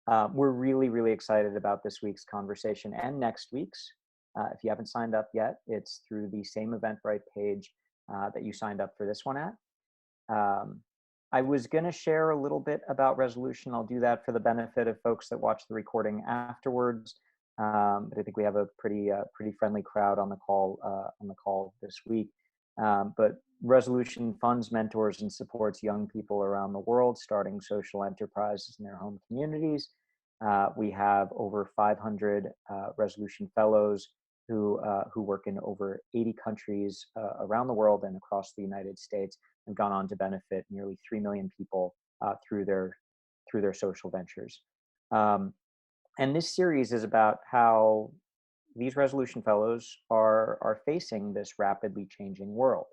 We're really, really excited about this week's conversation and next week's. If you haven't signed up yet, it's through the same Eventbrite page that you signed up for this one at. I was going to share a little bit about resolution. I'll do that for the benefit of folks that watch the recording afterwards. But I think we have a pretty friendly crowd on the call this week. But Resolution funds, mentors, and supports young people around the world starting social enterprises in their home communities. We have over 500 Resolution fellows who work in over 80 countries around the world and across the United States, and gone on to benefit nearly 3 million people through their social ventures. And this series is about how these Resolution fellows are facing this rapidly changing world.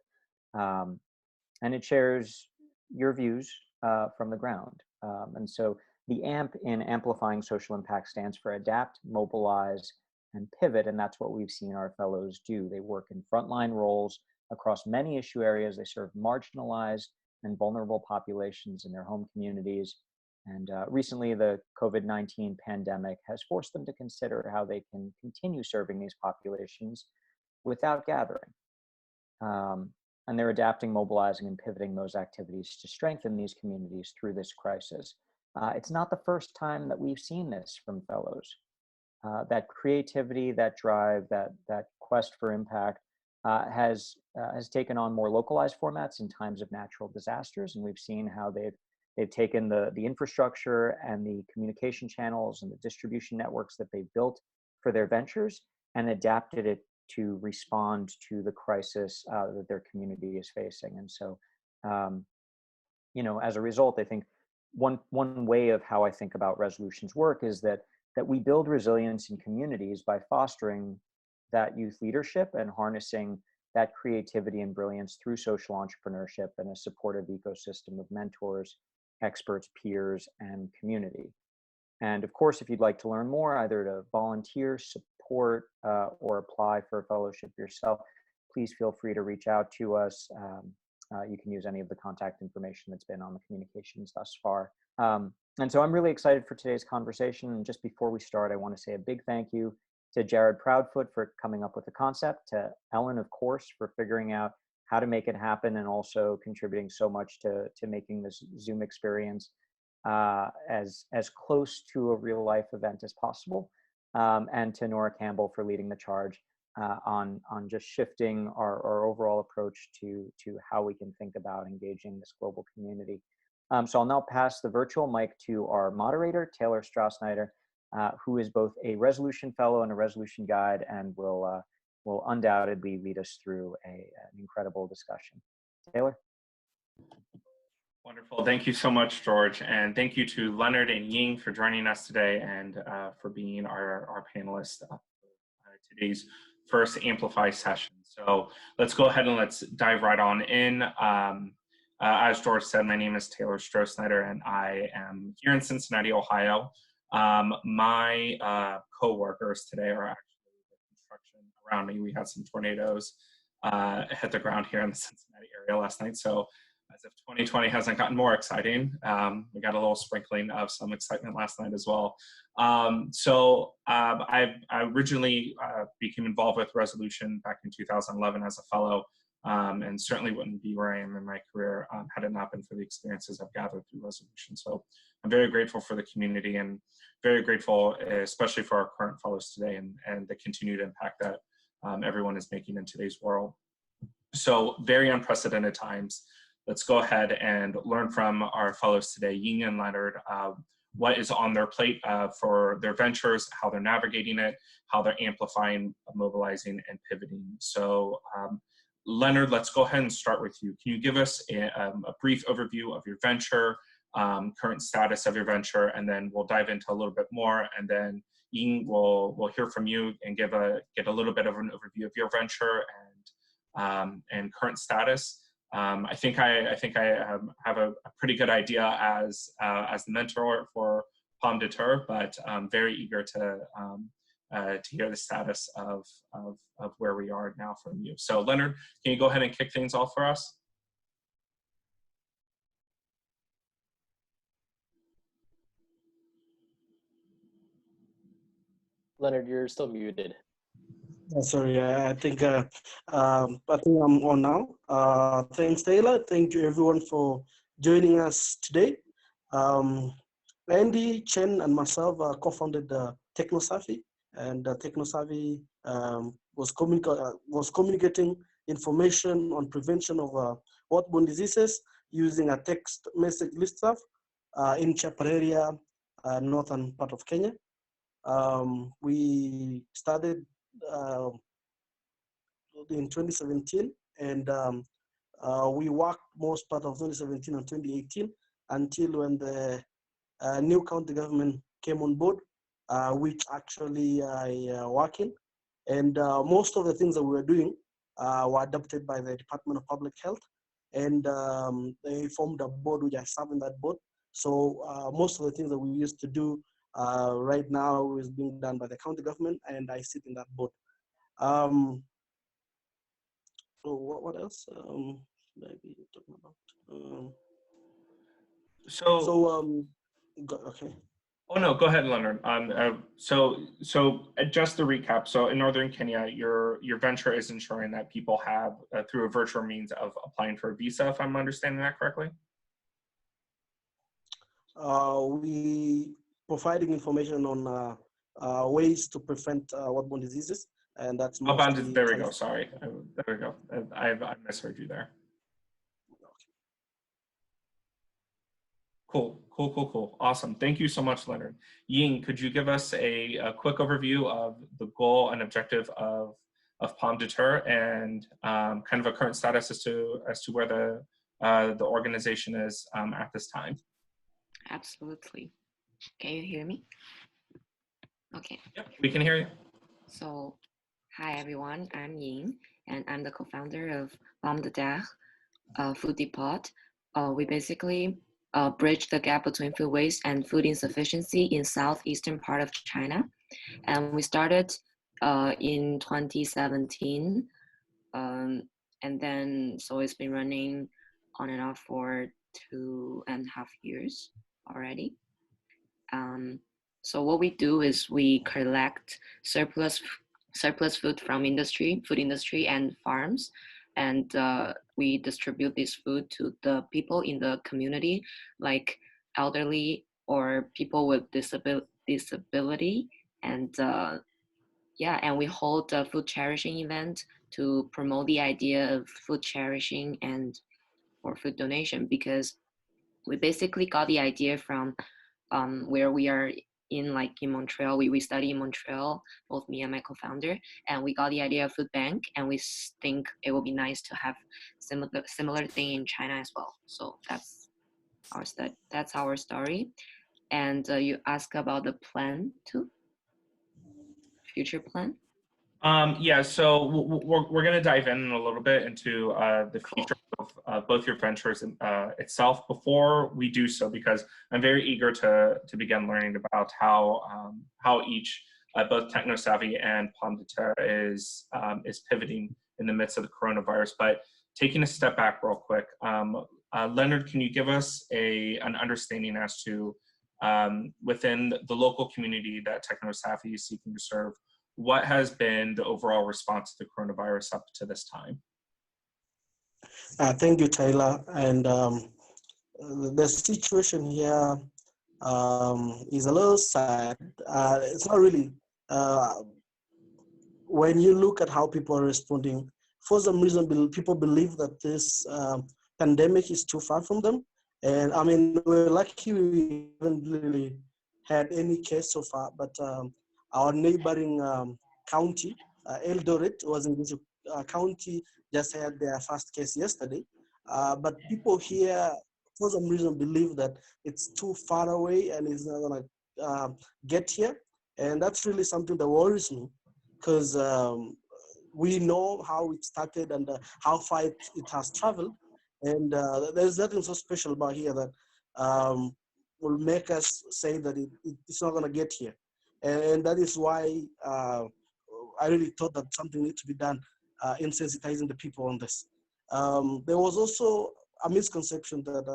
And it shares your views from the ground. And so the AMP in Amplifying Social Impact stands for Adapt, Mobilize, and Pivot. And that's what we've seen our fellows do. They work in frontline roles across many issue areas. They serve marginalized and vulnerable populations in their home communities. And recently, the COVID-19 pandemic has forced them to consider how they can continue serving these populations without gathering. And they're adapting, mobilizing, and pivoting those activities to strengthen these communities through this crisis. It's not the first time that we've seen this from fellows. That creativity, that drive, that quest for impact has taken on more localized formats in times of natural disasters, and we've seen how they've taken the infrastructure and the communication channels and the distribution networks that they built for their ventures and adapted it to respond to the crisis that their community is facing. And so, as a result, I think one way of how I think about Resolution's work is that we build resilience in communities by fostering that youth leadership and harnessing that creativity and brilliance through social entrepreneurship and a supportive ecosystem of mentors, experts, peers, and community. And of course, if you'd like to learn more, either to volunteer, support, or apply for a fellowship yourself, please feel free to reach out to us. You can use any of the contact information that's been on the communications thus far. And so I'm really excited for today's conversation. And just before we start, I want to say a big thank you to Jared Proudfoot for coming up with the concept, to Ellen, of course, for figuring out how to make it happen and also contributing so much to making this Zoom experience as close to a real life event as possible. And to Nora Campbell for leading the charge on just shifting our overall approach to how we can think about engaging this global community. So I'll now pass the virtual mic to our moderator, Taylor Strosnider, who is both a Resolution fellow and a Resolution guide, and will undoubtedly lead us through an incredible discussion. Taylor? Wonderful. Thank you so much, George. And thank you to Leonard and Ying for joining us today and for being our panelists for today's first Amplify session. So let's go ahead and let's dive right on in. As George said, my name is Taylor Strosnider, and I am here in Cincinnati, Ohio. My co-workers today are actually the construction around me. We had some tornadoes hit the ground here in the Cincinnati area last night. So as if 2020 hasn't gotten more exciting, we got a little sprinkling of some excitement last night as well. I originally became involved with Resolution back in 2011 as a fellow, and certainly wouldn't be where I am in my career had it not been for the experiences I've gathered through Resolution. So I'm very grateful for the community and very grateful, especially for our current fellows today and the continued impact that everyone is making in today's world. So very unprecedented times. Let's go ahead and learn from our fellows today, Ying and Leonard, what is on their plate for their ventures, how they're navigating it, how they're amplifying, mobilizing, and pivoting. So Leonard, let's go ahead and start with you. Can you give us a brief overview of your venture, current status of your venture, and then we'll dive into a little bit more, and then Ying will hear from you and get a little bit of an overview of your venture and current status. I think I have a pretty good idea as the mentor for Pomme de Terre, but I'm very eager to hear the status of where we are now from you. So Leonard, can you go ahead and kick things off for us? Leonard, you're still muted. Sorry, I think I'm on now. Thanks, Taylor. Thank you, everyone, for joining us today. Andy, Chen, and myself co-founded TechnoSavvy, and TechnoSavvy was communicating information on prevention of waterborne diseases using a text message lister in Chapareria, northern part of Kenya. We started in 2017, and we worked most part of 2017 and 2018 until when the new county government came on board, which actually I work in. And most of the things that we were doing were adopted by the Department of Public Health, and they formed a board which I serve in that board. So most of the things that we used to do right now is being done by the county government, and I sit in that board. So what else? Maybe talking about. Okay. Oh no, go ahead, Leonard. So just to recap, so in northern Kenya, your venture is ensuring that people have through a virtual means of applying for a visa, if I'm understanding that correctly. We providing information on ways to prevent waterborne diseases, and that's mostly. There we go. Sorry, there we go. I misheard you there. Cool. Awesome. Thank you so much, Leonard. Ying, could you give us a quick overview of the goal and objective of Moderator and kind of a current status as to where the organization is at this time? Absolutely. Can you hear me? Okay. Yep, we can hear you. So, hi everyone, I'm Ying, and I'm the co-founder of Moderator, Food Depot. We basically bridge the gap between food waste and food insufficiency in southeastern part of China. And we started in 2017. And then, so it's been running on and off for 2.5 years already. So what we do is we collect surplus food from food industry and farms, and we distribute this food to the people in the community, like elderly or people with disability, and and we hold a food cherishing event to promote the idea of food cherishing and or food donation, because we basically got the idea from where we are in Montreal. We study in Montreal, both me and my co-founder, and we got the idea of food bank, and we think it would be nice to have similar thing in China as well. So that's our story. And you ask about the plan too, future plan. Yeah, so we're going to dive in a little bit into the future of both your ventures itself. Before we do so, because I'm very eager to begin learning about how each both TechnoSavvy and Moderator is pivoting in the midst of the coronavirus. But taking a step back real quick, Leonard, can you give us an understanding as to within the local community that TechnoSavvy is seeking to serve, what has been the overall response to the coronavirus up to this time? Thank you, Taylor. And the situation here is a little sad. It's not really. When you look at how people are responding, for some reason, people believe that this pandemic is too far from them. And I mean, we're lucky we haven't really had any case so far, but our neighboring county, Eldoret, was in this county, just had their first case yesterday. But people here, for some reason, believe that it's too far away and it's not going to get here. And that's really something that worries me, because we know how it started and how far it has traveled. And there's nothing so special about here that will make us say that it's not going to get here. And that is why I really thought that something needs to be done in sensitizing the people on this. There was also a misconception that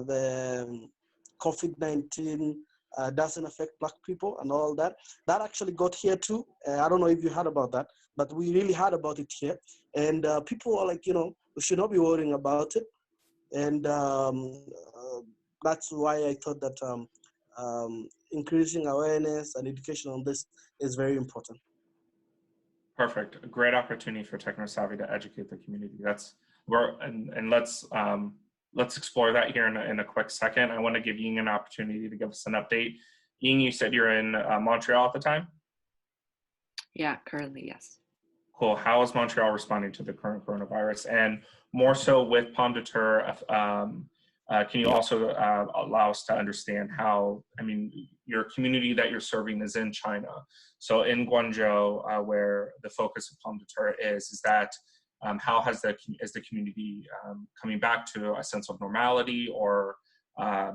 the COVID-19 doesn't affect Black people and all that. That actually got here too. I don't know if you heard about that, but we really heard about it here. And people are like, we should not be worrying about it. And that's why I thought that increasing awareness and education on this is very important. Perfect. A great opportunity for TechnoSavvy to educate the community. And let's explore that here in a quick second. I want to give Ying an opportunity to give us an update. Ying, you said you're in Montreal at the time? Yeah, currently, yes. Cool. How is Montreal responding to the current coronavirus? And more so with Pomme de Terre, can you also allow us to understand how, your community that you're serving is in China. So in Guangzhou, where the focus of Pomme de Terre is that how is the community coming back to a sense of normality, or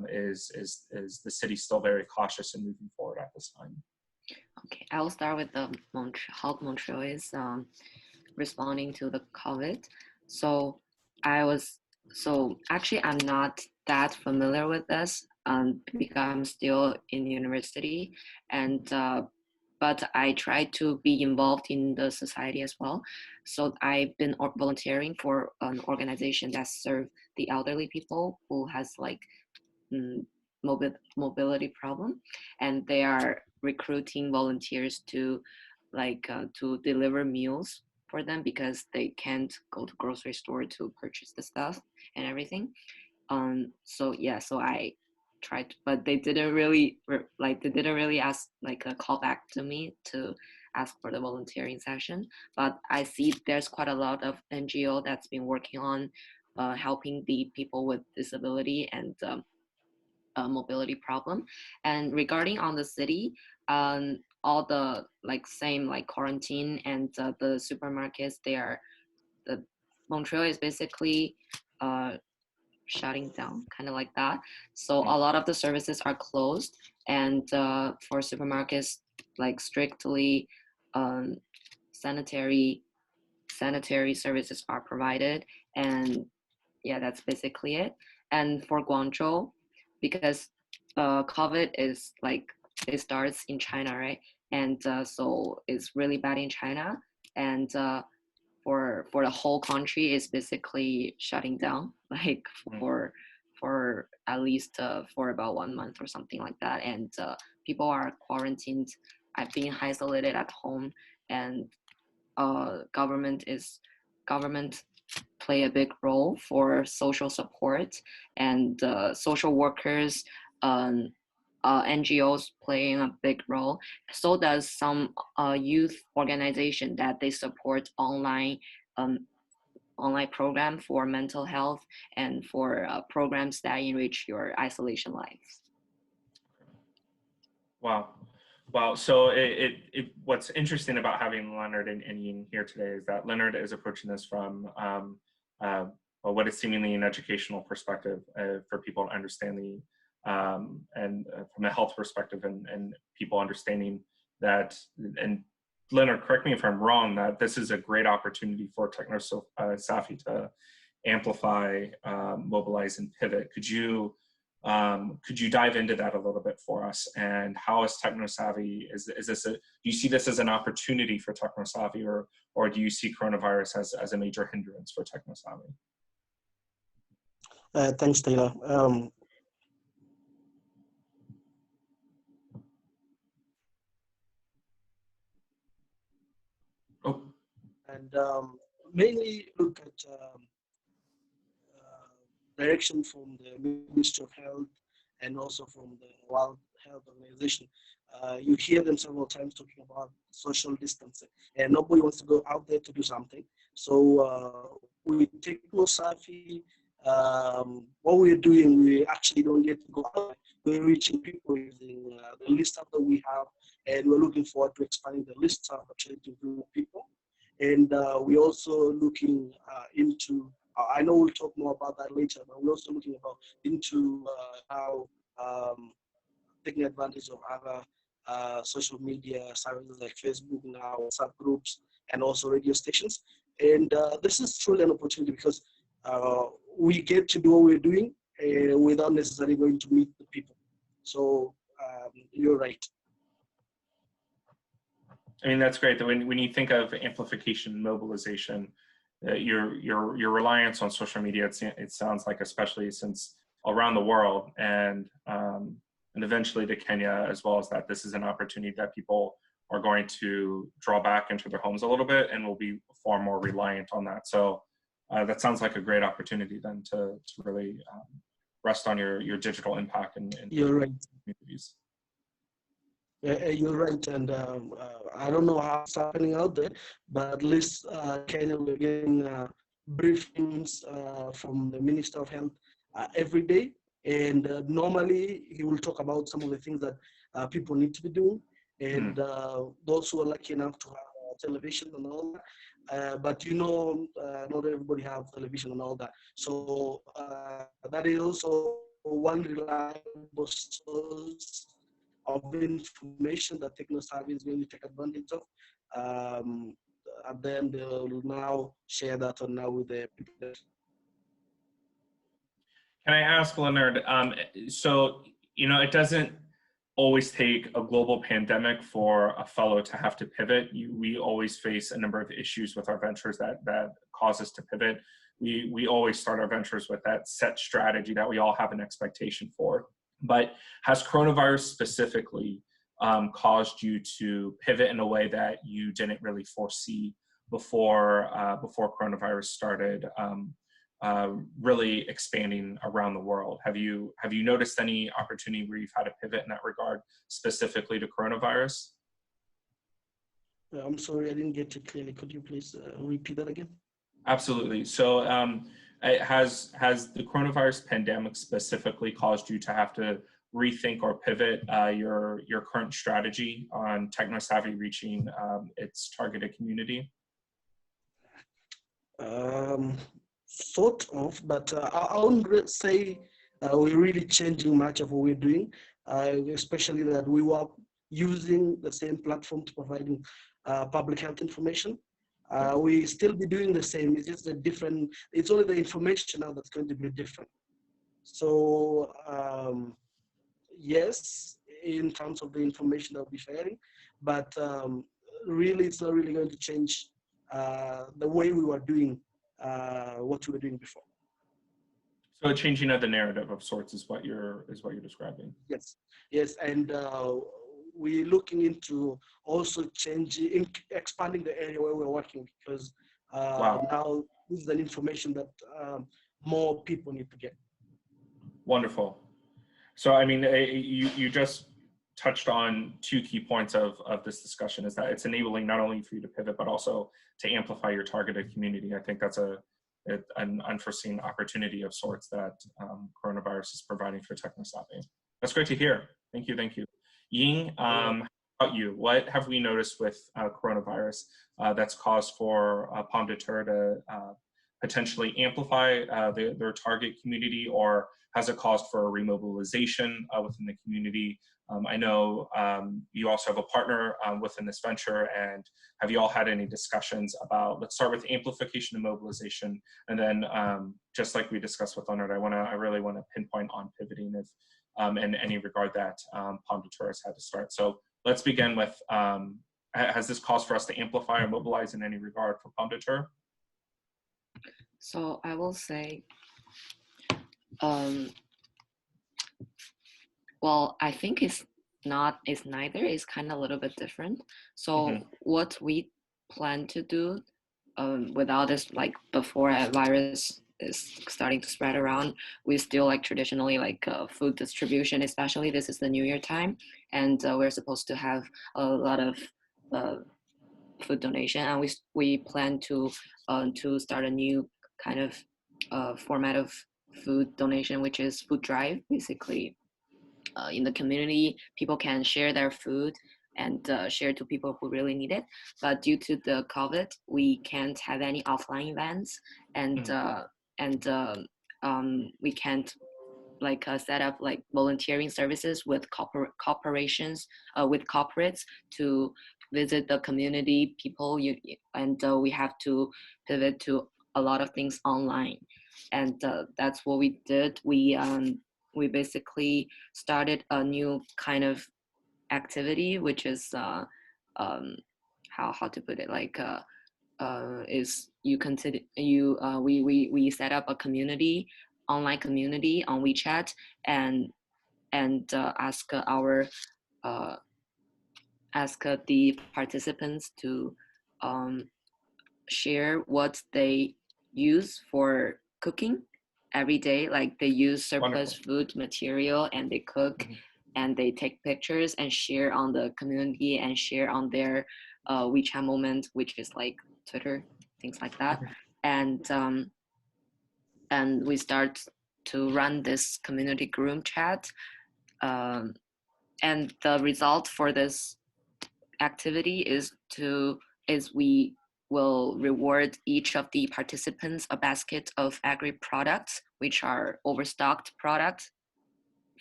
is the city still very cautious and moving forward at this time? Okay, I'll start with how Montreal is responding to the COVID. So actually I'm not that familiar with this because I'm still in university, and but I try to be involved in the society as well. So I've been volunteering for an organization that serves the elderly people who has like mobility problem, and they are recruiting volunteers to to deliver meals for them because they can't go to grocery store to purchase the stuff and everything. So I tried, but they didn't really ask like a call back to me to ask for the volunteering session. But I see there's quite a lot of NGO that's been working on helping the people with disability and mobility problem. And regarding on the city, all the same quarantine and the supermarkets, Montreal is basically shutting down, kind of like that. So a lot of the services are closed, and for supermarkets, strictly sanitary services are provided, and yeah, that's basically it. And for Guangzhou, because COVID is it starts in China, right? And so it's really bad in China, and for the whole country is basically shutting down, for at least for about 1 month or something like that. And people are quarantined, being isolated at home, and government play a big role for social support, and social workers, NGOs playing a big role. So does some youth organization that they support online program for mental health and for programs that enrich your isolation life. Wow. So what's interesting about having Leonard and Ying here today is that Leonard is approaching this from what is seemingly an educational perspective for people to understand and from a health perspective, and people understanding that. And Leonard, correct me if I'm wrong, that this is a great opportunity for TechnoSavvy to amplify, mobilize, and pivot. Could you dive into that a little bit for us? And how is TechnoSavvy, do you see this as an opportunity for TechnoSavvy, or do you see coronavirus as a major hindrance for TechnoSavvy? Thanks, Taylor. And mainly look at direction from the Ministry of Health and also from the World Health Organization. You hear them several times talking about social distancing, and nobody wants to go out there to do something. So we TechnoSavvy, what we're doing, we actually don't get to go out. We're reaching people using the list that we have, and we're looking forward to expanding the list actually to more people. And we're also looking into, I know we'll talk more about that later, but we're also looking into how taking advantage of other social media services like Facebook now, WhatsApp groups, and also radio stations. And this is truly an opportunity because we get to do what we're doing without necessarily going to meet the people. So you're right. I mean, that's great. That when you think of amplification and mobilization, your reliance on social media, it sounds like, especially since around the world and eventually to Kenya as well as that, this is an opportunity that people are going to draw back into their homes a little bit and will be far more reliant on that. So that sounds like a great opportunity then to really rest on your digital impact in You're right. communities. Yeah, you're right, and I don't know how it's happening out there, but at least Kenya, we're getting briefings from the Minister of Health every day, and normally he will talk about some of the things that people need to be doing, and those who are lucky enough to have television and all that, but not everybody have television and all that, so that is also one reliable source of information that techno-savvy is going to take advantage of. And then they'll now share that on now with the people. Can I ask, Leonard, so, it doesn't always take a global pandemic for a fellow to have to pivot. We always face a number of issues with our ventures that cause us to pivot. We always start our ventures with that set strategy that we all have an expectation for. But has coronavirus specifically caused you to pivot in a way that you didn't really foresee before coronavirus started really expanding around the world? Have you noticed any opportunity where you've had to pivot in that regard, specifically to coronavirus? I'm sorry, I didn't get it clearly. Could you please repeat that again? Absolutely. So has the coronavirus pandemic specifically caused you to have to rethink or pivot your current strategy on techno-savvy reaching its targeted community? Sort of, but I wouldn't say we're really changing much of what we're doing, especially that we were using the same platform to providing public health information. We still be doing the same. It's just it's only the information now that's going to be different. So yes, in terms of the information that we'll be sharing, but really it's not really going to change the way we were doing what we were doing before. So a changing of the narrative of sorts is what you're describing. Yes, and we're looking into also expanding the area where we're working, because now this is an information that more people need to get. Wonderful. So I mean, you just touched on two key points of this discussion, is that it's enabling not only for you to pivot, but also to amplify your targeted community. I think that's an unforeseen opportunity of sorts that coronavirus is providing for techno-savvy. That's great to hear. Thank you. Ying, how about you? What have we noticed with coronavirus that's caused for Pomme de Terre to potentially amplify their target community, or has it caused for a remobilization within the community? I know you also have a partner within this venture, and have you all had any discussions about, let's start with amplification and mobilization, and then just like we discussed with Leonard, I really want to pinpoint on pivoting if in any regard that Pomme de Terre has had to start. So let's begin with, has this caused for us to amplify or mobilize in any regard for Pomme de Terre? So I will say, well, I think it's neither. It's kind of a little bit different. So what we plan to do without this, like before a virus is starting to spread around, we still like traditionally like food distribution, especially this is the New Year time, and we're supposed to have a lot of food donation, and we plan to start a new kind of format of food donation, which is food drive. Basically, in the community, people can share their food and share to people who really need it. But due to the COVID, we can't have any offline events, and we can't like set up like volunteering services with corporations, with corporates to visit the community people, and we have to pivot to a lot of things online, and that's what we did. We we basically started a new kind of activity, which is how to put it, like is you consider you we set up a community, online community on WeChat, and ask the participants to share what they use for cooking every day. Like they use surplus food material and they cook, and they take pictures and share on the community and share on their WeChat moment, which is like Twitter, things like that. And we start to run this community group chat. And the result for this activity is we will reward each of the participants a basket of agri products, which are overstocked products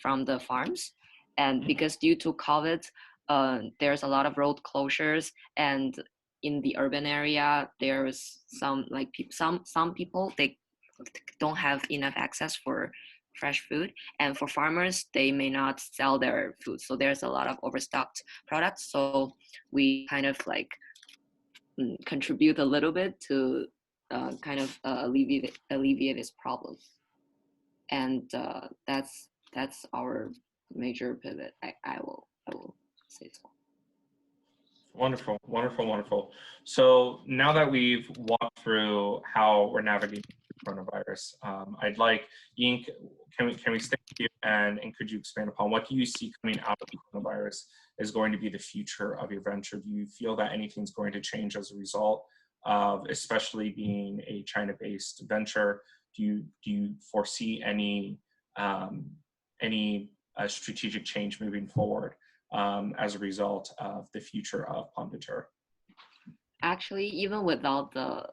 from the farms. And because due to COVID, there's a lot of road closures, and in the urban area, there's some people, they don't have enough access for fresh food, and for farmers, they may not sell their food, so there's a lot of overstocked products. So we kind of like contribute a little bit to kind of alleviate this problem. And that's our major pivot. I will say so. Wonderful, wonderful, wonderful. So now that we've walked through how we're navigating coronavirus, I'd like, Ying, can we stay with you, and could you expand upon what do you see coming out of the coronavirus is going to be the future of your venture? Do you feel that anything's going to change as a result of, especially being a China-based venture? Do you foresee any strategic change moving forward as a result of the future of Moderator? Actually, even without the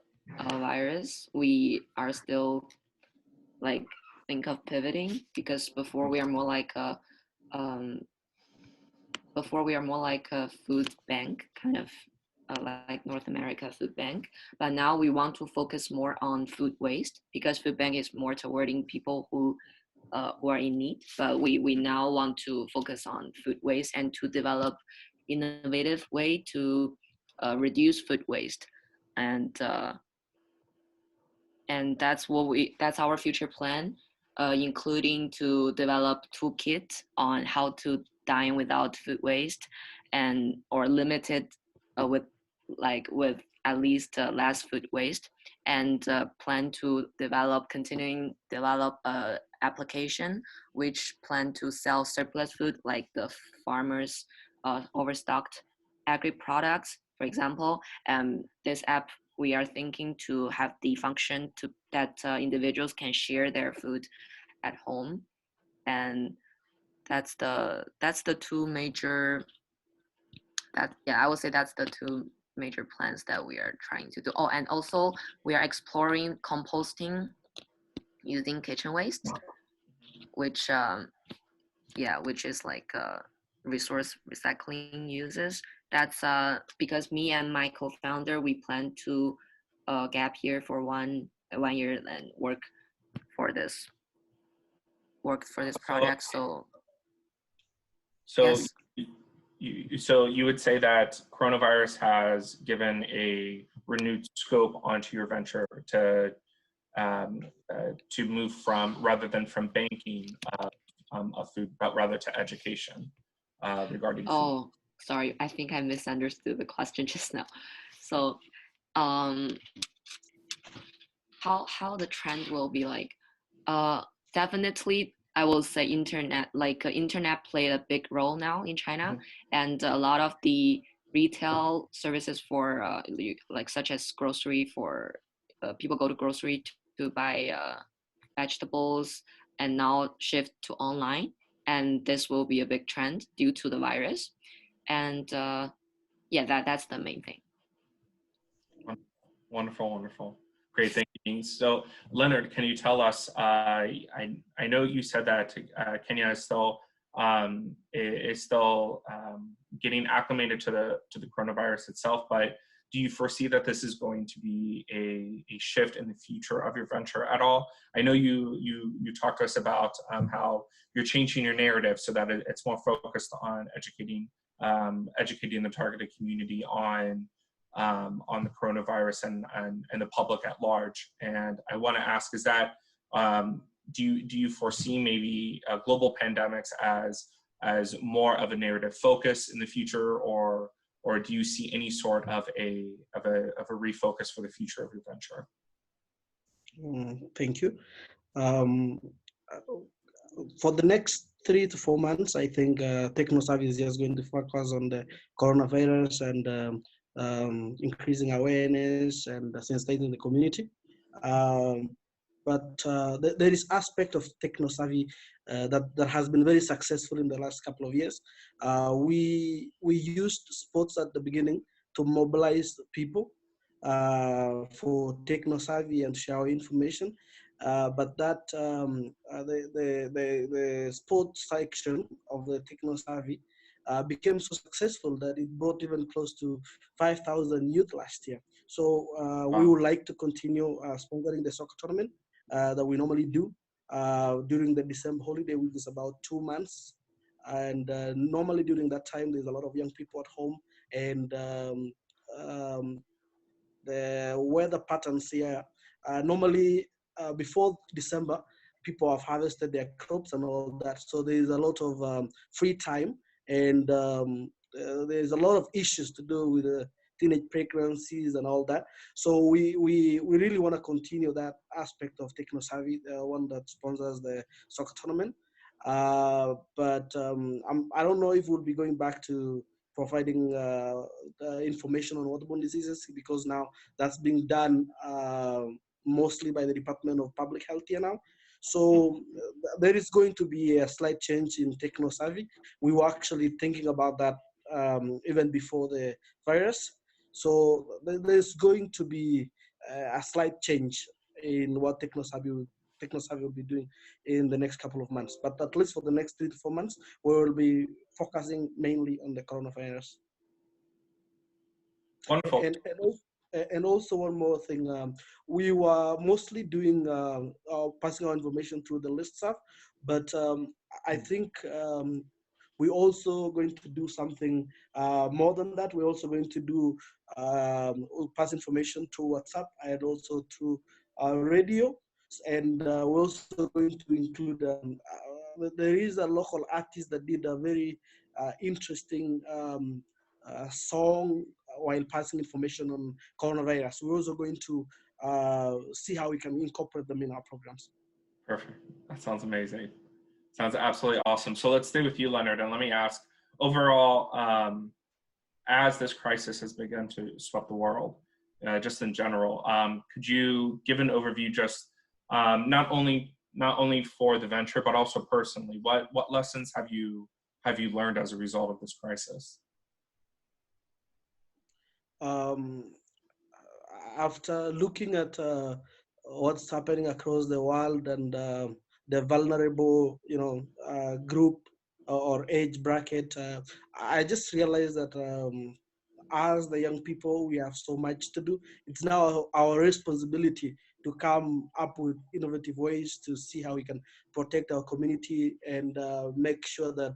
virus, we are still like think of pivoting, because before we are more like a food bank, kind of like North America food bank. But now we want to focus more on food waste, because food bank is more towarding people who are in need. But we now want to focus on food waste and to develop innovative way to reduce food waste. And that's our future plan, including to develop toolkit on how to dine without food waste, and or limited with at least less food waste, and plan to continuing develop a application which plan to sell surplus food, like the farmers overstocked agri products, for example. This app, we are thinking to have the function that individuals can share their food at home. And that's the two major, I would say that's the two major plans that we are trying to do. Oh, and also we are exploring composting using kitchen waste, which is like resource recycling uses. That's because me and my co-founder, we plan to gap year for one year and work for this project. So yes. So you would say that coronavirus has given a renewed scope onto your venture to move from, rather than from banking of food, but rather to education regarding food. Oh, sorry, I think I misunderstood the question just now. So how the trend will be like, definitely I will say internet played a big role now in China. And a lot of the retail services for like such as grocery, for people go to grocery to buy vegetables, and now shift to online, and this will be a big trend due to the virus. And that's the main thing. Wonderful, wonderful. Great, thank you. So Leonard, can you tell us, I know you said that Kenya is still getting acclimated to the coronavirus itself, but do you foresee that this is going to be a shift in the future of your venture at all? I know you talked to us about how you're changing your narrative so that it's more focused on educating the targeted community on the coronavirus and the public at large. And I want to ask, is that do you foresee maybe global pandemics as more of a narrative focus in the future, or do you see any sort of a refocus for the future of your venture? Thank you. For the next 3 to 4 months, I think TechnoSavvy is just going to focus on the coronavirus and increasing awareness and sensitizing the community. But there is aspect of TechnoSavvy that has been very successful in the last couple of years. We used sports at the beginning to mobilize people for TechnoSavvy and share information. But that the sports section of the TechnoSavvy became so successful that it brought even close to 5,000 youth last year. So we would like to continue sponsoring the soccer tournament that we normally do during the December holiday, which is about 2 months. And normally during that time, there's a lot of young people at home, and the weather patterns here. Normally, before December, people have harvested their crops and all that. So there is a lot of free time, and there's a lot of issues to do with teenage pregnancies and all that. So we really want to continue that aspect of TechnoSavvy, one that sponsors the soccer tournament. But I don't know if we'll be going back to providing information on waterborne diseases, because now that's being done mostly by the Department of Public Health here now. So there is going to be a slight change in TechnoSavvy. We were actually thinking about that even before the virus. So there's going to be a slight change in what TechnoSavvy will be doing in the next couple of months. But at least for the next 3 to 4 months, we will be focusing mainly on the coronavirus. Wonderful. And also one more thing, we were mostly doing passing on information through the listserv, but I think we're also going to do something more than that. We're also going to do pass information through WhatsApp and also through radio, and we're also going to include there is a local artist that did a very interesting song while passing information on coronavirus. We're also going to see how we can incorporate them in our programs. Perfect. That sounds amazing. Sounds absolutely awesome. So let's stay with you, Leonard, and let me ask, overall, as this crisis has begun to sweep the world, just in general, could you give an overview, just not only for the venture, but also personally? What lessons have you learned as a result of this crisis? After looking at what's happening across the world and the vulnerable, group or age bracket, I just realized that as the young people, we have so much to do. It's now our responsibility to come up with innovative ways to see how we can protect our community and make sure that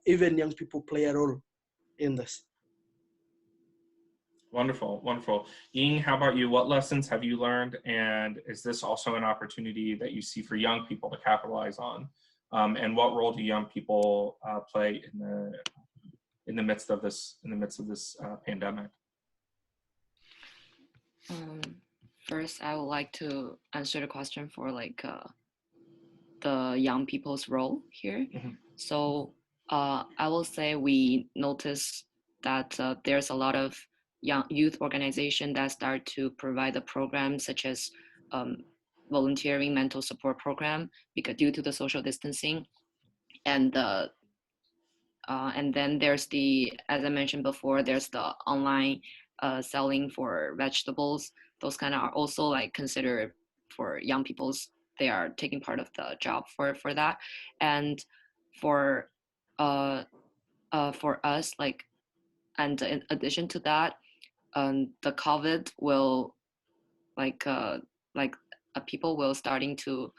even young people play a role in this. Wonderful, wonderful. Ying, how about you? What lessons have you learned, and is this also an opportunity that you see for young people to capitalize on? And what role do young people play in the midst of this pandemic? First, I would like to answer the question for the young people's role here. Mm-hmm. So I will say we notice that there's a lot of young youth organization that start to provide a program such as volunteering mental support program, because due to the social distancing, and then there's as I mentioned before, there's the online selling for vegetables. Those kind of are also considered for young people's. They are taking part of the job for that, and for us, and in addition to that, the COVID will people will starting to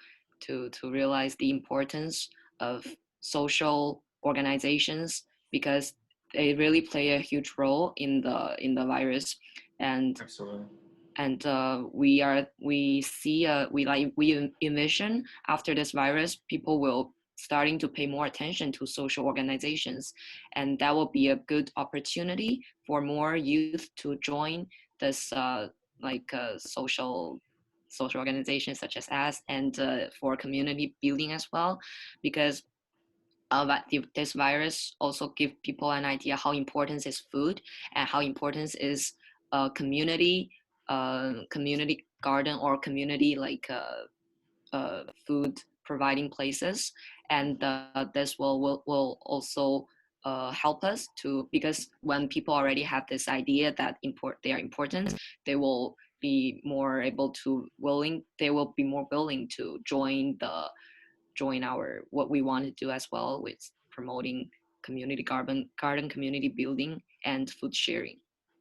realize the importance of social organizations, because they really play a huge role in the virus. And Absolutely. and we envision after this virus, people will starting to pay more attention to social organizations, and that will be a good opportunity for more youth to join this social organizations such as us, and for community building as well, because this virus also give people an idea how important is food, and how important is community garden, or community food providing places. And this will also help us to, because when people already have this idea that they are important, they will be more willing to join our what we want to do as well, with promoting community garden community building and food sharing.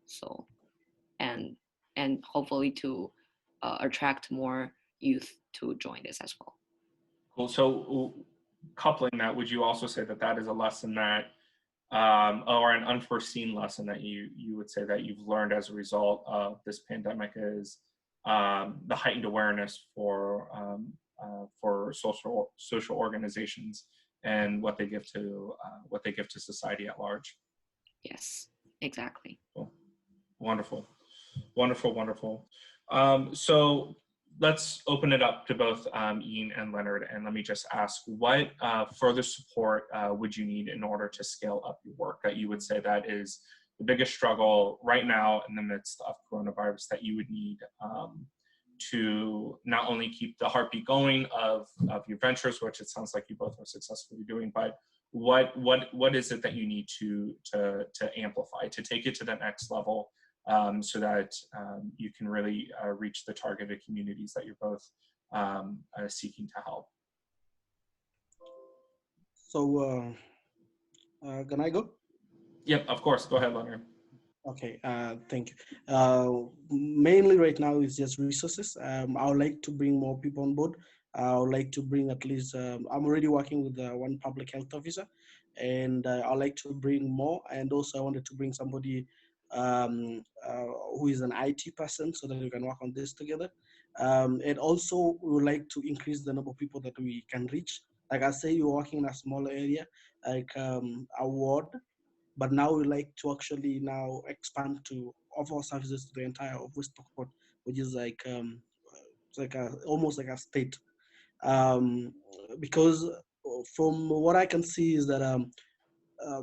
So and hopefully to attract more youth to join this as well. Cool. So coupling that, would you also say that that is a lesson that, or an unforeseen lesson that you would say that you've learned as a result of this pandemic is the heightened awareness for social organizations and what they give to society at large? Yes, exactly. Cool. Wonderful, wonderful, wonderful. So let's open it up to both Ying and Leonard, and let me just ask, what further support would you need in order to scale up your work, that you would say that is the biggest struggle right now in the midst of coronavirus that you would need to not only keep the heartbeat going of your ventures, which it sounds like you both are successfully doing, but what is it that you need to amplify, to take it to the next level, so that you can really reach the targeted communities that you're both seeking to help? So can I go? Yep, of course. Go ahead, Leonard. Okay, thank you. Mainly right now is just resources. I would like to bring more people on board. I would like to bring at least, I'm already working with one public health officer, and I'd like to bring more. And also I wanted to bring somebody who is an IT person, so that we can work on this together. And also we would like to increase the number of people that we can reach. Like I say, you're working in a smaller area, like a ward, but now we like to actually now expand to offer services to the entire of West Pokot, which is like it's like almost like a state. Um, because from what I can see is that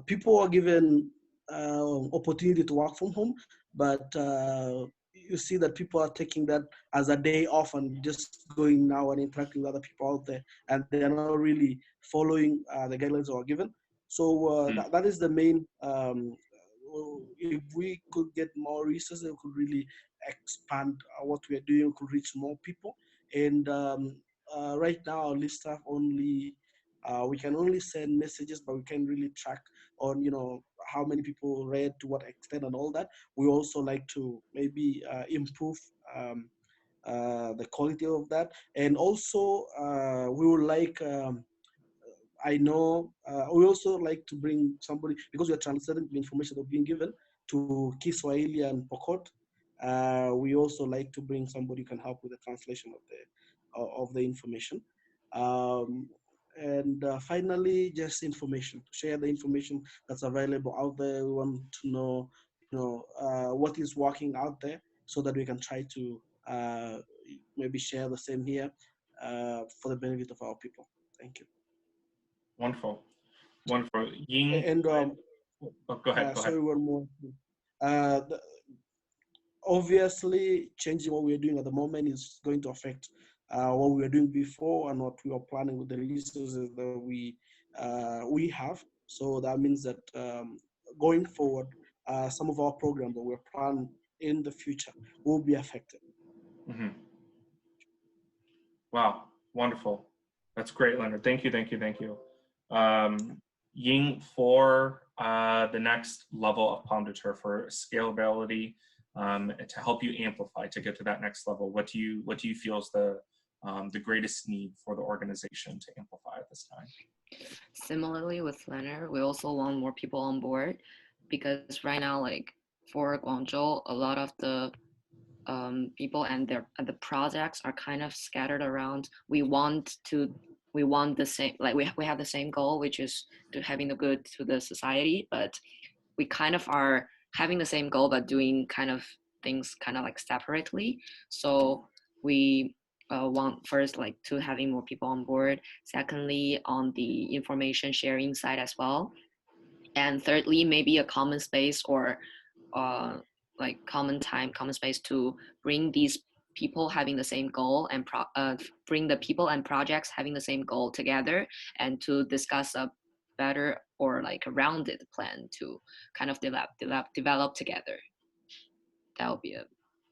people are given opportunity to work from home, but you see that people are taking that as a day off and just going now and interacting with other people out there, and they are not really following the guidelines that are given. So that is the main. If we could get more resources, we could really expand what we are doing. We could reach more people. And right now, our list staff only we can only send messages, but we can really track on how many people read, to what extent, and all that. We also like to maybe improve the quality of that, and also we would like. I know we also like to bring somebody, because we are translating the information that's being given to Kiswahili and Pokot. We also like to bring somebody who can help with the translation of the information. Um, and finally, just information. Share the information that's available out there. We want to know, what is working out there, so that we can try to maybe share the same here for the benefit of our people. Thank you. Wonderful, wonderful. Ying, And go ahead. Go ahead. sorry, one more. Obviously, changing what we're doing at the moment is going to affect what we were doing before and what we are planning with the resources that we have. So that means that going forward, some of our programs that we're planning in the future will be affected. Mm-hmm. Wow, wonderful. That's great, Leonard. Thank you. Ying, for the next level of Moderator, for scalability, to help you amplify to get to that next level? What do you feel is the greatest need for the organization to amplify at this time? Similarly with Leonard, we also want more people on board, because right now, like for Guangzhou, a lot of the people and the projects are kind of scattered around. We want the same, like we have the same goal, which is to having the good to the society, but we kind of are having the same goal but doing kind of things kind of like separately. So we want first like to having more people on board, secondly on the information sharing side as well, and thirdly maybe a common space or like common time, common space to bring these people having the same goal and bring the people and projects having the same goal together, and to discuss a better or like a rounded plan to kind of develop together. That would be a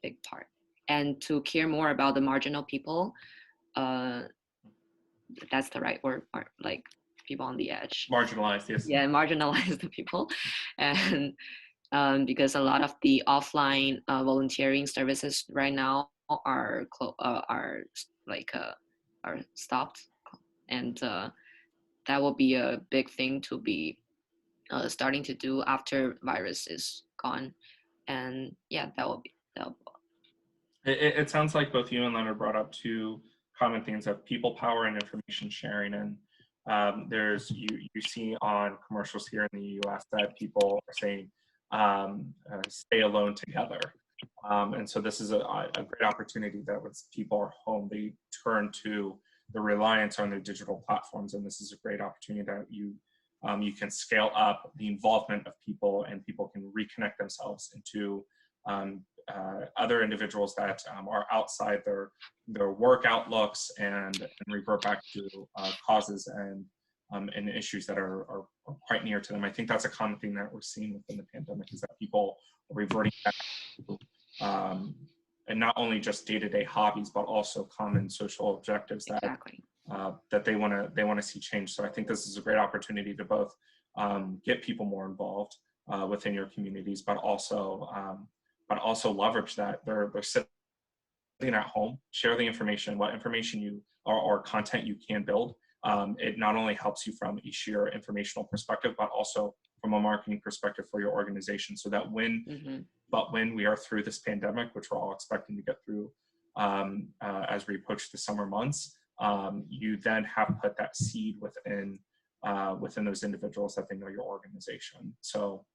big part. And to care more about the marginal people, that's the right word, like people on the edge. Marginalized, yes. Yeah, marginalize the people. And because a lot of the offline volunteering services right now are stopped, and that will be a big thing to be starting to do after virus is gone. And yeah, that will be. It sounds like both you and Leonard brought up two common themes of people power and information sharing. And you see on commercials here in the US that people are saying, stay alone together. And so this is a great opportunity that when people are home, they turn to the reliance on their digital platforms. And this is a great opportunity that you can scale up the involvement of people, and people can reconnect themselves into other individuals that are outside their work outlooks, and revert back to causes and issues that are quite near to them. I think that's a common thing that we're seeing within the pandemic, is that people are reverting back to and not only just day-to-day hobbies, but also common social objectives that Exactly. That they want to see change. So I think this is a great opportunity to both get people more involved within your communities, but also leverage that they're sitting at home, share the information, what information you or content you can build. It not only helps you from a sheer informational perspective, but also from a marketing perspective for your organization, so that when we are through this pandemic, which we're all expecting to get through as we approach the summer months, you then have put that seed within those individuals that they know your organization. So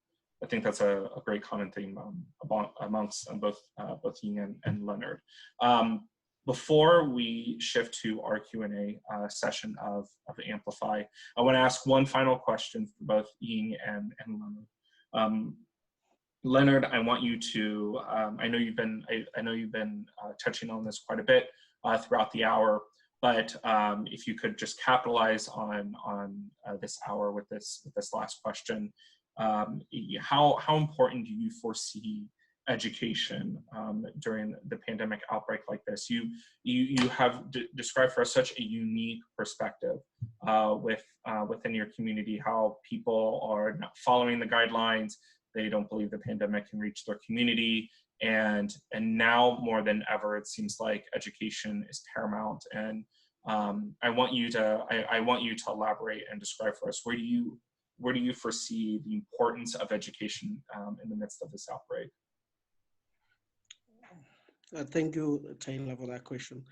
I think that's a great common theme amongst both Ying and Leonard. Before we shift to our Q&A session of Amplify, I want to ask one final question for both Ying and Leonard. Leonard, I want you to. I know you've been touching on this quite a bit throughout the hour, but if you could just capitalize on this hour with this last question. How important do you foresee education during the pandemic outbreak like this? You have described for us such a unique perspective within your community, how people are not following the guidelines. They don't believe the pandemic can reach their community, and now more than ever, it seems like education is paramount. And I want you to elaborate and describe for us, where do you foresee the importance of education in the midst of this outbreak? Thank you, Taylor, for that question.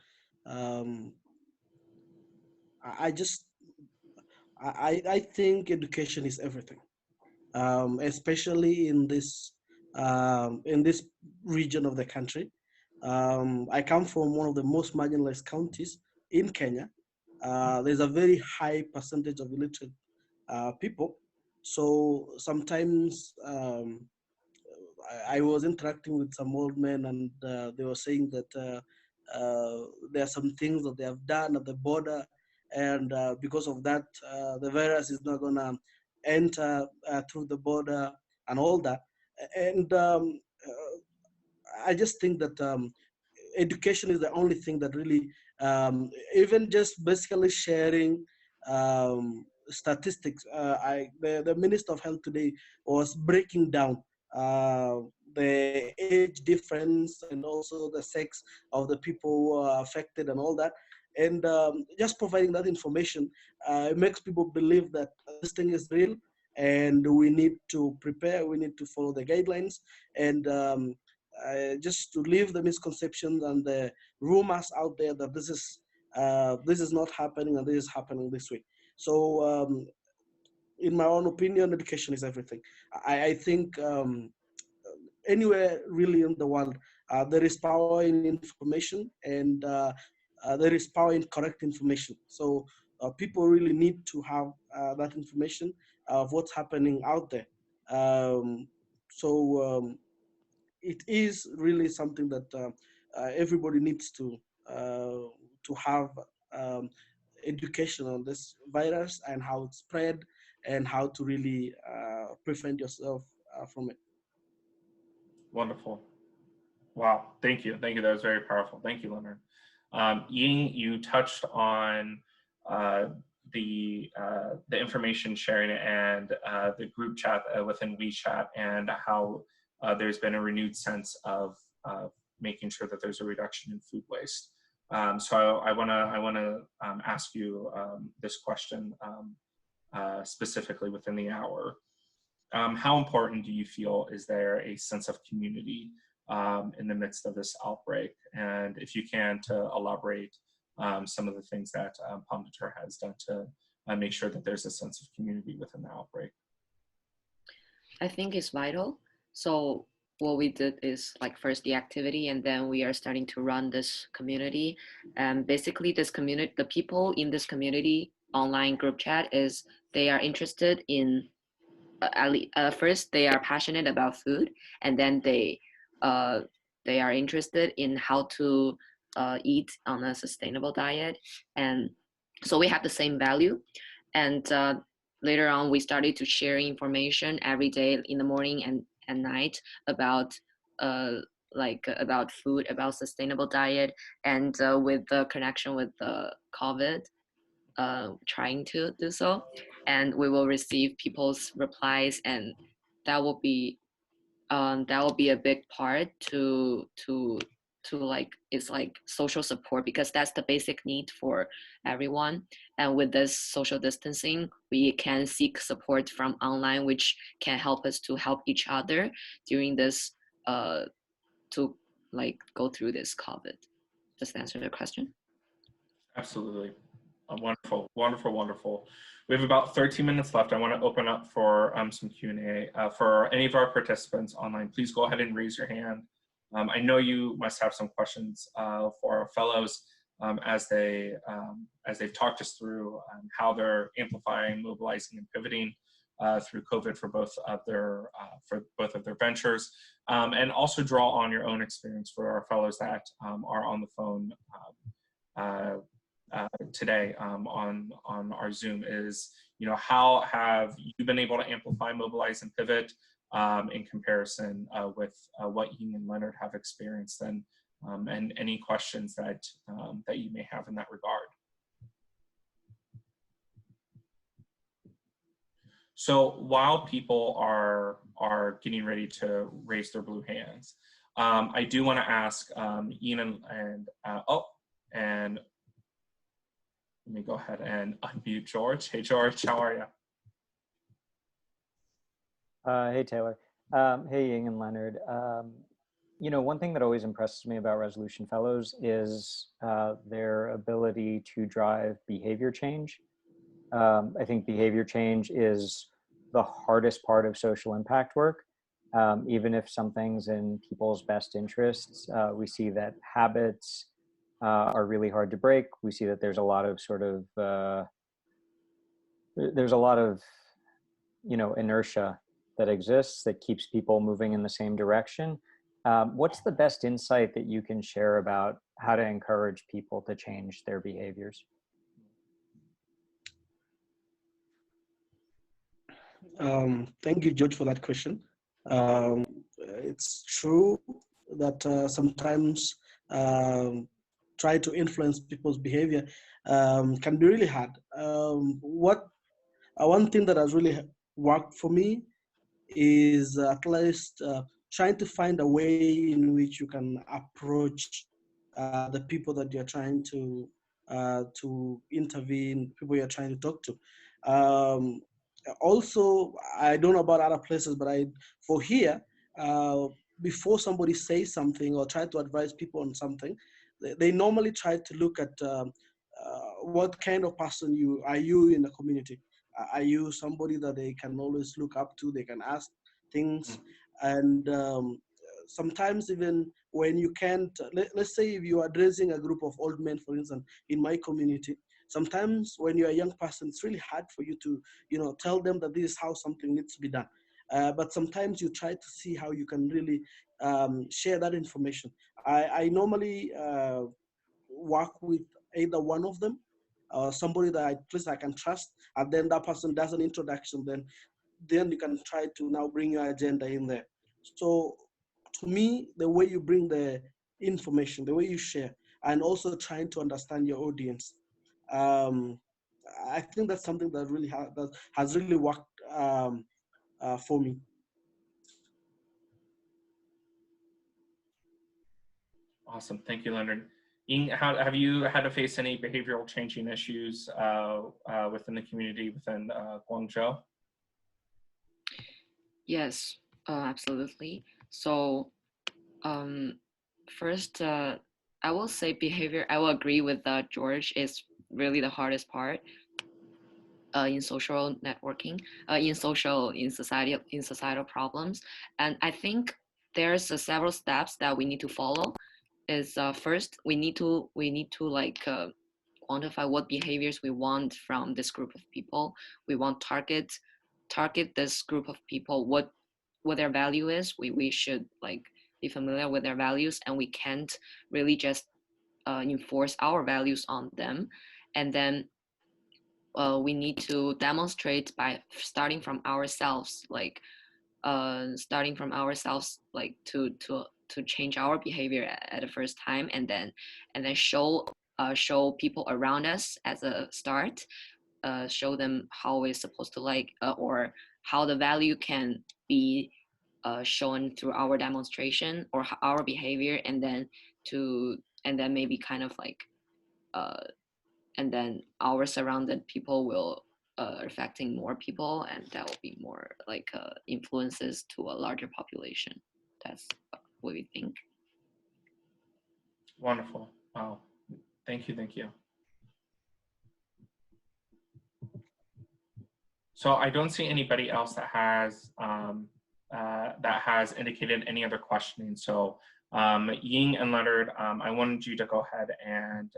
I think education is everything, especially in this region of the country. I come from one of the most marginalized counties in Kenya. There's a very high percentage of illiterate people. So sometimes I was interacting with some old men, and they were saying that there are some things that they have done at the border, and because of that, the virus is not going to enter through the border and all that. And I just think that education is the only thing that really, even just basically sharing statistics. The Minister of Health today was breaking down the age difference and also the sex of the people who are affected and all that. And just providing that information it makes people believe that this thing is real and we need to prepare, we need to follow the guidelines, and just to leave the misconceptions and the rumors out there that this is not happening and this is happening this way. So in my own opinion, education is everything. I think anywhere really in the world, there is power in information, and there is power in correct information. So people really need to have that information of what's happening out there. Um, so it is really something that everybody needs to have um, education on this virus and how it's spread and how to really prevent yourself from it. Wonderful. Wow. Thank you. Thank you. That was very powerful. Thank you, Leonard. Ying, you touched on the information sharing and the group chat within WeChat, and how there's been a renewed sense of making sure that there's a reduction in food waste. So I want to ask you this question specifically within the hour. How important do you feel is there a sense of community in the midst of this outbreak? And if you can, to elaborate some of the things that Moderator has done to make sure that there's a sense of community within the outbreak. I think it's vital. So what we did is like first the activity, and then we are starting to run this community. And basically this community, the people in this community online group chat is they are interested in first they are passionate about food, and then they are interested in how to eat on a sustainable diet, and so we have the same value. And later on we started to share information every day in the morning and night about about food, about sustainable diet, and with the connection with the COVID, trying to do so, and we will receive people's replies, and that will be a big part to like, it's like social support, because that's the basic need for everyone. And with this social distancing, we can seek support from online, which can help us to help each other during this to like go through this COVID. Does that answer the question? Absolutely. Wonderful, wonderful, wonderful. We have about 13 minutes left. I want to open up for some Q&A. For any of our participants online, please go ahead and raise your hand. I know you must have some questions for our fellows as they've talked us through how they're amplifying, mobilizing, and pivoting through COVID for both of their ventures, and also draw on your own experience for our fellows that are on the phone today on our Zoom. Is, how have you been able to amplify, mobilize, and pivot in comparison with what Ying and Leonard have experienced, and any questions that you may have in that regard. So while people are getting ready to raise their blue hands, I do want to ask Ying and let me go ahead and unmute George. Hey, George, how are you? Hey, Taylor. Hey, Ying and Leonard. One thing that always impresses me about Resolution Fellows is their ability to drive behavior change. I think behavior change is the hardest part of social impact work. Even if something's in people's best interests, we see that habits are really hard to break. We see that there's a lot of inertia that exists that keeps people moving in the same direction. What's the best insight that you can share about how to encourage people to change their behaviors? Thank you, George, for that question. It's true that sometimes try to influence people's behavior can be really hard. One thing that has really worked for me is at least trying to find a way in which you can approach the people that you're trying to intervene, people you're trying to talk to. Um, Also, I don't know about other places, but for here, uh, before somebody says something or try to advise people on something, they normally try to look at what kind of person you in the community. Are you somebody that they can always look up to? They can ask things, and sometimes even when you can't. Let's say if you are addressing a group of old men, for instance, in my community. Sometimes when you're a young person, it's really hard for you to, tell them that this is how something needs to be done. But sometimes you try to see how you can really share that information. I normally work with either one of them, somebody that at least I can trust, and then that person does an introduction. Then you can try to now bring your agenda in there. So to me, the way you bring the information, the way you share, and also trying to understand your audience, um, I think that's something that that has really worked for me. Awesome. Thank you, Leonard. Ying, have you had to face any behavioral changing issues within the community within Guangzhou? Yes, absolutely. So first, I will say behavior. I will agree with George. Is really the hardest part in social networking, in societal problems. And I think there's several steps that we need to follow. Is first we need to like quantify what behaviors we want from this group of people. We want target this group of people, what their value is. We should like be familiar with their values, and we can't really just enforce our values on them. And then we need to demonstrate by starting from ourselves, like to change our behavior at the first time, and then show people around us as a start, show them how it's supposed to like or how the value can be shown through our demonstration or our behavior, and then maybe kind of like and then our surrounded people will affecting more people, and that will be more like influences to a larger population. That's what we think. Wonderful. Wow. Thank you. Thank you. So I don't see anybody else that has indicated any other questioning. So Ying and Leonard, I wanted you to go ahead and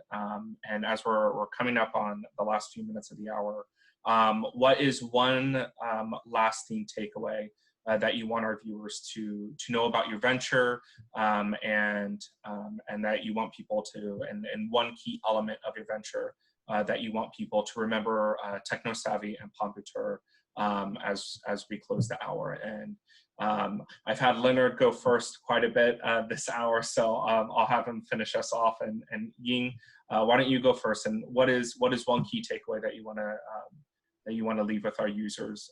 as we're coming up on the last few minutes of the hour, what is one lasting takeaway that you want our viewers to know about your venture, and that you want people to, and one key element of your venture that you want people to remember techno-savvy and Pomputeur as we close the hour. And I've had Leonard go first quite a bit this hour, so I'll have him finish us off. And Ying, why don't you go first? And what is one key takeaway that you want to leave with our users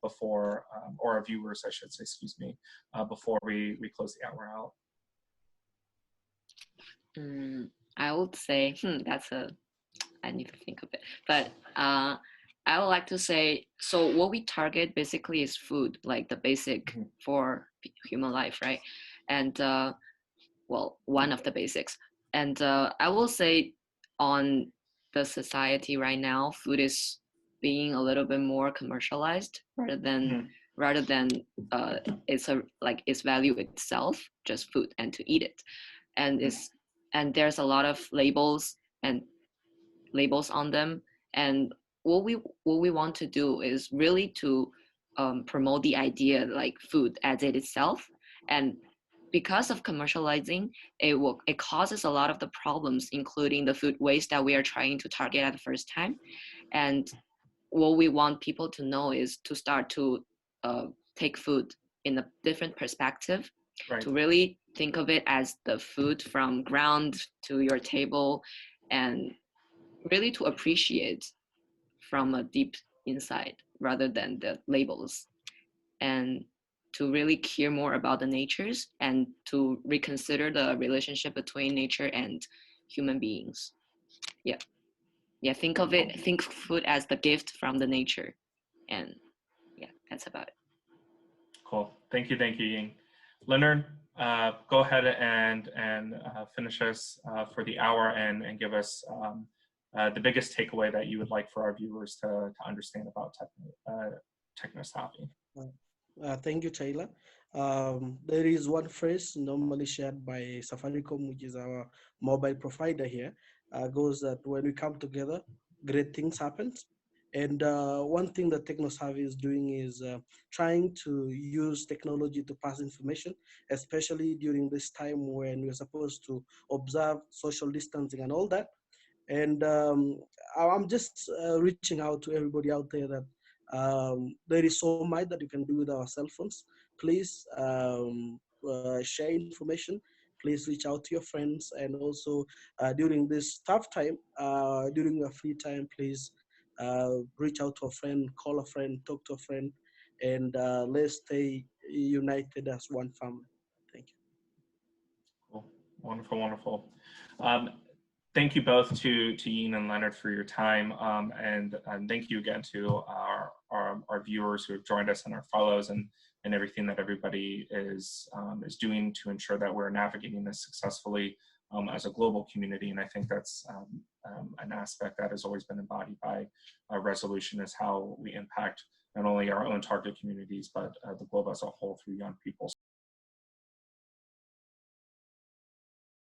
before, or our viewers, I should say, excuse me, before we close the hour out? I would say I need to think of it, but I would like to say, so what we target basically is food, like the basic for human life, right? And well, one of the basics. And I will say on the society right now, food is being a little bit more commercialized rather than its value itself, just food and to eat it. And there's a lot of labels on them, and what we want to do is really to promote the idea like food as it itself. And because of commercializing, it causes a lot of the problems, including the food waste that we are trying to target at the first time. And what we want people to know is to start to take food in a different perspective, Right. to really think of it as the food from ground to your table, and really to appreciate from a deep inside rather than the labels, and to really care more about the natures and to reconsider the relationship between nature and human beings. Yeah. Yeah, think food as the gift from the nature. And yeah, that's about it. Cool. Thank you, Ying. Leonard, go ahead and finish us for the hour and give us the biggest takeaway that you would like for our viewers to understand about technosophy. Thank you, Taylor. There is one phrase normally shared by Safaricom, which is our mobile provider here, goes that when we come together, great things happen. And one thing that TechnoSavvy is doing is trying to use technology to pass information, especially during this time when we're supposed to observe social distancing and all that. And I'm just reaching out to everybody out there that there is so much that you can do with our cell phones. Please share information. Please reach out to your friends. And also during this tough time, during your free time, please reach out to a friend, call a friend, talk to a friend, and let's stay united as one family. Thank you. Cool. Wonderful, wonderful. Thank you both to Ying and Leonard for your time, and thank you again to our viewers who have joined us and our fellows and everything that everybody is doing to ensure that we're navigating this successfully as a global community. And I think that's an aspect that has always been embodied by Resolution, is how we impact not only our own target communities, but the globe as a whole through young people.